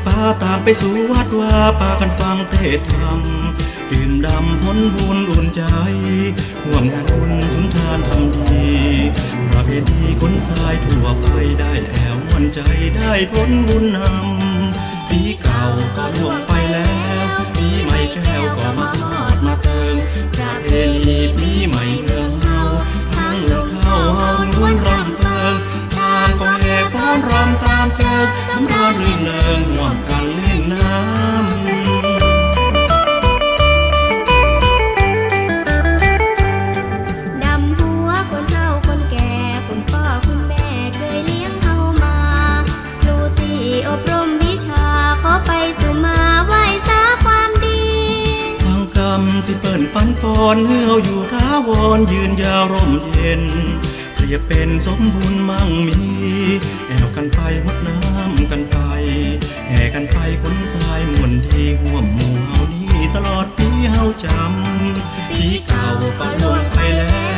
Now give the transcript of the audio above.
ป่าต่างไปสู่วัดว่าป่ากันฟังเทศธรรมดื่มดำพ้นบุญอุ่นใจห่วมงานบุญสุนทานทำดีประเพณีคนทรายทั่วไปได้แอวมวนใจได้พ้นบุญนำปีเก่าก็ล่วงไปแล้วปีใหม่แก้วก็มาทอดมาเติงประเพณีปีใหม่เมืองเฮาทั้งเมืองเข้าเฮาล้วนรำเติงต่างก็แห่ฟ้อนรำตามเจิดสำราญรื่นเริงร่วมกันเล่นน้ำที่เปิ้นปันปอนเฮืออยู่ท้าวรยืนยาวร่มเย็นเปรียบเป็นสมบุญมั่งมีแอวกันไปหดน้ำกันไปแห่กันไปคนทรายมวนที่ห่วมหมู่เฮานี้ตลอดปีเฮาจำปีเก่าก็ล่วงไปแล้